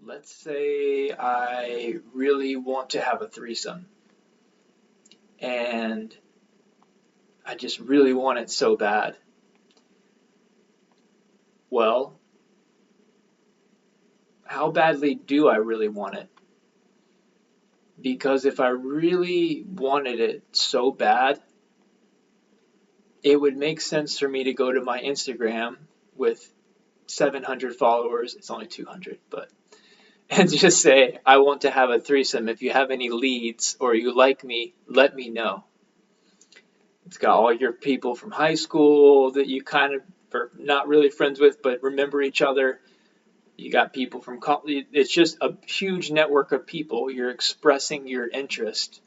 Let's say I really want to have a threesome and I just really want it so bad. Well, how badly do I really want it? Because if I really wanted it so bad, it would make sense for me to go to my Instagram with 700 followers. It's only 200, but and just say, I want to have a threesome. If you have any leads or you like me, let me know. It's got all your people from high school that you kind of are not really friends with, but remember each other. You got people from college. It's just a huge network of people. You're expressing your interest.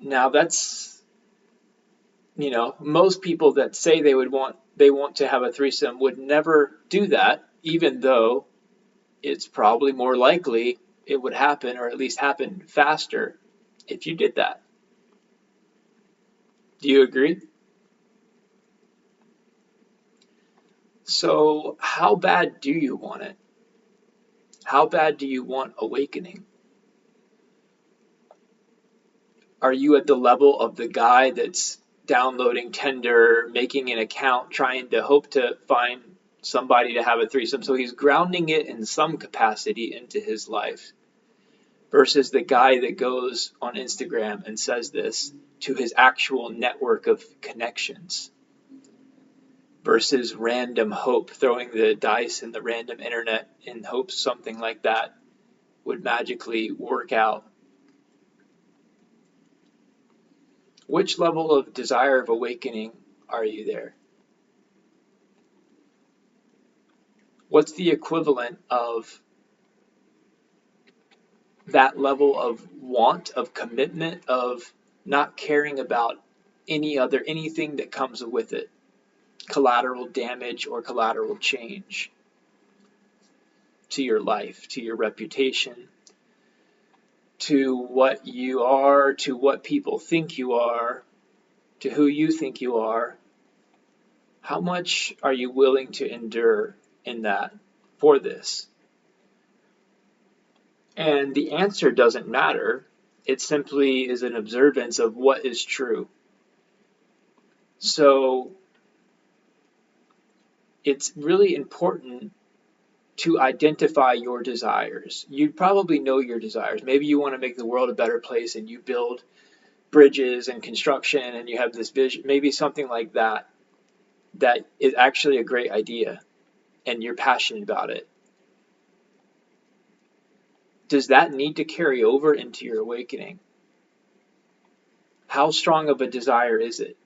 Now that's, most people that say they want to have a threesome would never do that, even though it's probably more likely it would happen, or at least happen faster, if you did that. Do you agree? So, how bad do you want it? How bad do you want awakening? Are you at the level of the guy that's downloading Tinder, making an account, trying to hope to find somebody to have a threesome? So he's grounding it in some capacity into his life, versus the guy that goes on Instagram and says this to his actual network of connections, versus random hope, throwing the dice in the random internet in hopes something like that would magically work out. Which level of desire of awakening are you there? What's the equivalent of that level of want, of commitment, of not caring about anything that comes with it, collateral damage or collateral change to your life, to your reputation, to what you are, to what people think you are, to who you think you are? How much are you willing to endure in that for this? And the answer doesn't matter. It simply is an observance of what is true. So it's really important to identify your desires. You probably know your desires. Maybe you want to make the world a better place and you build bridges and construction and you have this vision, maybe something like that, that is actually a great idea and you're passionate about it. Does that need to carry over into your awakening? How strong of a desire is it?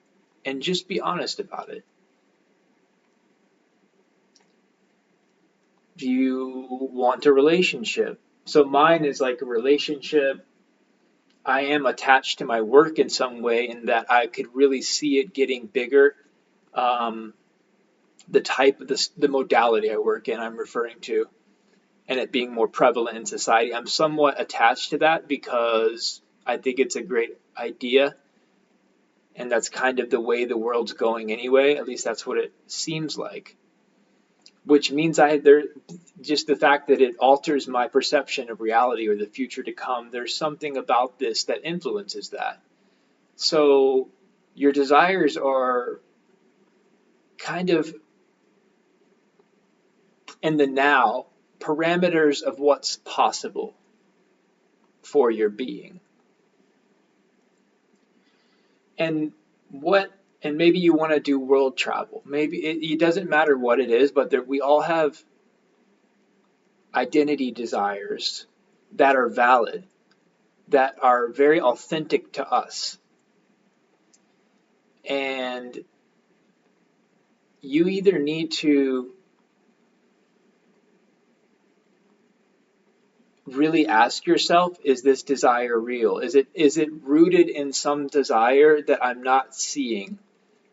And just be honest about it. Do you want a relationship? So mine is like a relationship. I am attached to my work in some way in that I could really see it getting bigger. Um, the type of the modality I work in, I'm referring to, and it being more prevalent in society. I'm somewhat attached to that because I think it's a great idea, and that's kind of the way the world's going anyway. At least that's what it seems like. Which means just the fact that it alters my perception of reality or the future to come. There's something about this that influences that. So your desires are kind of in the now, parameters of what's possible for your being. And what and maybe you want to do world travel. Maybe it doesn't matter what it is, but we all have identity desires that are valid, that are very authentic to us. And you either need to really ask yourself, is this desire real? Is it rooted in some desire that I'm not seeing?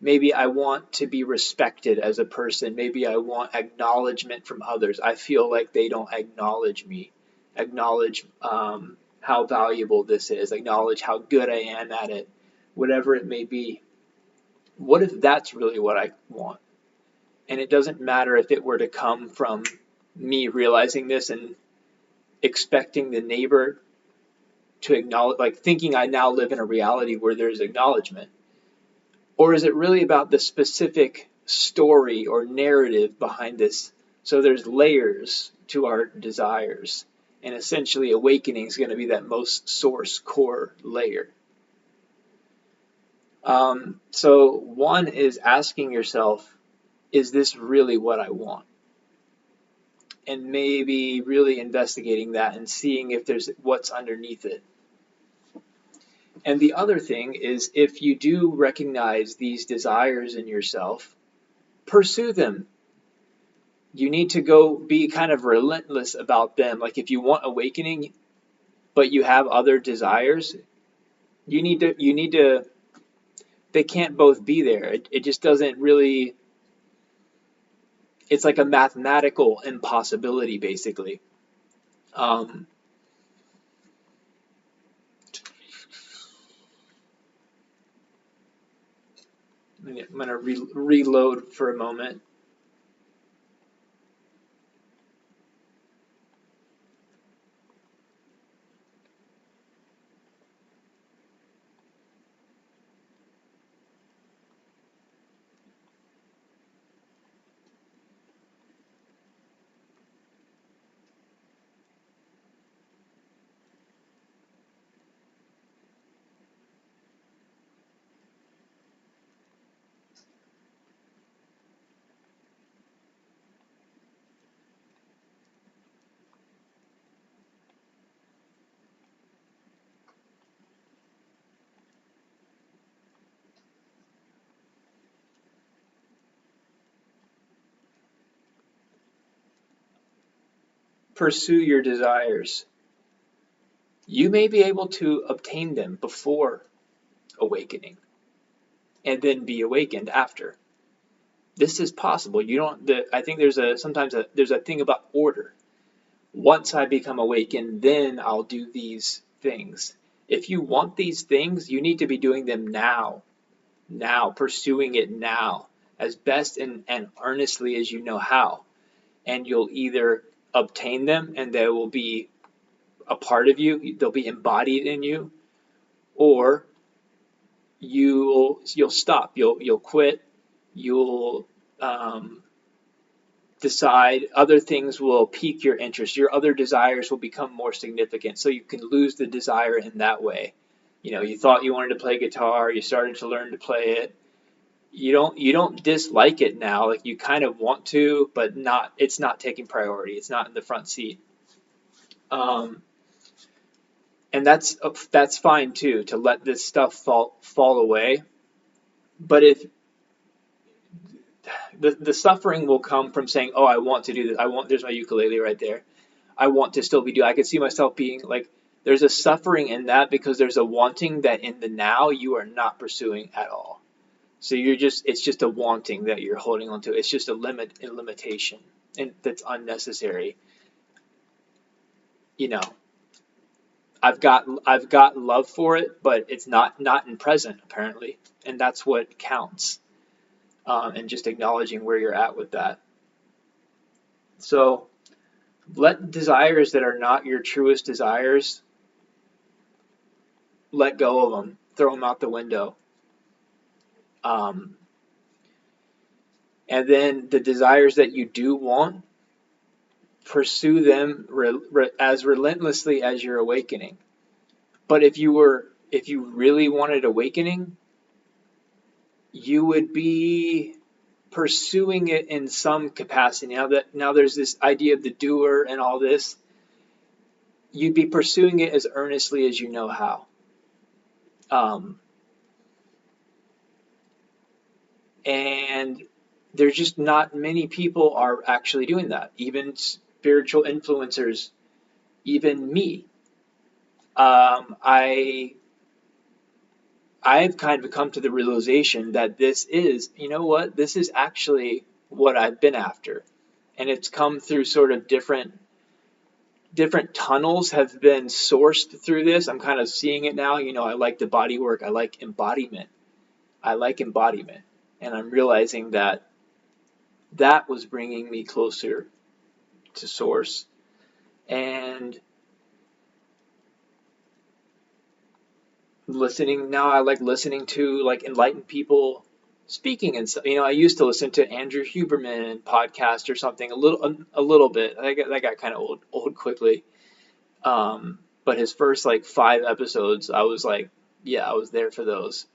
Maybe I want to be respected as a person. Maybe I want acknowledgement from others. I feel like they don't acknowledge me, acknowledge how valuable this is, acknowledge how good I am at it, whatever it may be. What if that's really what I want? And it doesn't matter if it were to come from me realizing this and expecting the neighbor to acknowledge, like thinking I now live in a reality where there's acknowledgement? Or is it really about the specific story or narrative behind this? So there's layers to our desires. And essentially, awakening is going to be that most source core layer. So one is asking yourself, is this really what I want? And maybe really investigating that and seeing if there's what's underneath it. And the other thing is, if you do recognize these desires in yourself, pursue them. You need to go be kind of relentless about them. Like if you want awakening, but you have other desires, you need to, they can't both be there. It just doesn't really, it's like a mathematical impossibility, basically. Um, I'm going to reload for a moment. Pursue your desires. You may be able to obtain them before awakening and then be awakened after. This is possible. You don't. I think there's there's a thing about order. Once I become awakened, then I'll do these things. If you want these things, you need to be doing them now. Now, pursuing it now, as best and earnestly as you know how. And you'll either obtain them and they will be a part of you, they'll be embodied in you, or you'll stop, you'll quit, you'll um, decide other things will pique your interest. Your other desires will become more significant, so you can lose the desire in that way. You know, you thought you wanted to play guitar, you started to learn to play it. You don't dislike it now, like you kind of want to, but not. It's not taking priority. It's not in the front seat. Um, and that's fine too, to let this stuff fall away. But if the suffering will come from saying, "Oh, I want to do this. I want." There's my ukulele right there. I want to still be doing. I could see myself being like. There's a suffering in that because there's a wanting that in the now you are not pursuing at all. So it's just a wanting that you're holding on to. It's just a limitation, and that's unnecessary. You know, I've got love for it, but it's not in present apparently, and that's what counts. And just acknowledging where you're at with that. So let desires that are not your truest desires, let go of them, throw them out the window. Um, and then the desires that you do want, pursue them as relentlessly as you're awakening. But if you really wanted awakening, you would be pursuing it in some capacity. Now there's this idea of the doer and all this. You'd be pursuing it as earnestly as you know how. Um, and there's just not many people are actually doing that. Even spiritual influencers, even me. I I've kind of come to the realization that this is, you know what, this is actually what I've been after. And it's come through sort of different tunnels have been sourced through this. I'm kind of seeing it now. You know, I like the body work. I like embodiment. I like embodiment. And I'm realizing that that was bringing me closer to source. And listening now, I like listening to like enlightened people speaking, and so, I used to listen to Andrew Huberman podcast or something a little bit. That got kind of old quickly. But his first like 5 episodes, I was like, yeah, I was there for those.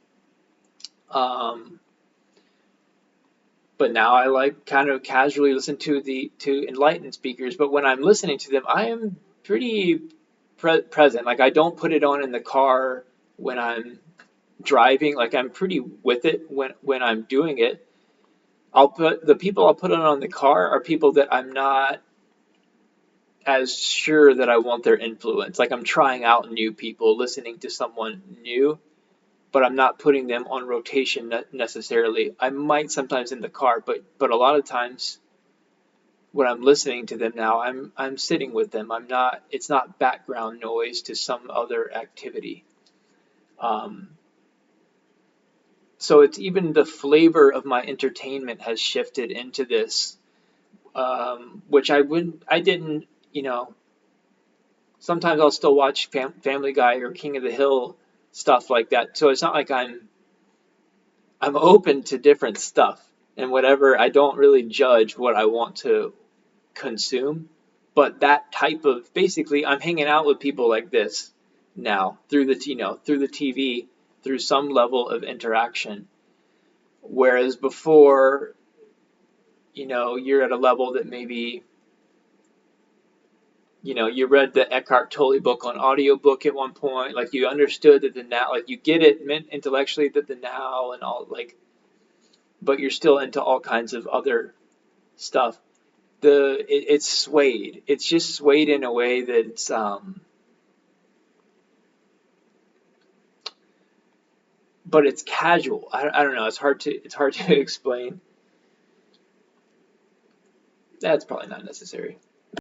Um, but now I like kind of casually listen to enlightened speakers. But when I'm listening to them, I am pretty present. Like I don't put it on in the car when I'm driving. Like I'm pretty with it when I'm doing it. The people I'll put on the car are people that I'm not as sure that I want their influence. Like I'm trying out new people, listening to someone new, but I'm not putting them on rotation necessarily. I might sometimes in the car, but a lot of times when I'm listening to them now, I'm sitting with them. I'm not. It's not background noise to some other activity. Um, so it's even the flavor of my entertainment has shifted into this, which I didn't. Sometimes I'll still watch Family Guy or King of the Hill stuff like that. So it's not like I'm open to different stuff and whatever. I don't really judge what I want to consume, but that type of basically I'm hanging out with people like this now through the TV, through some level of interaction. Whereas before, you're at a level that maybe you read the Eckhart Tolle book on audiobook at one point, like you understood that the now, like you get it meant intellectually that the now and all, like, but you're still into all kinds of other stuff. It's swayed. It's just swayed in a way that's but it's casual. I don't know. It's hard to explain. That's probably not necessary.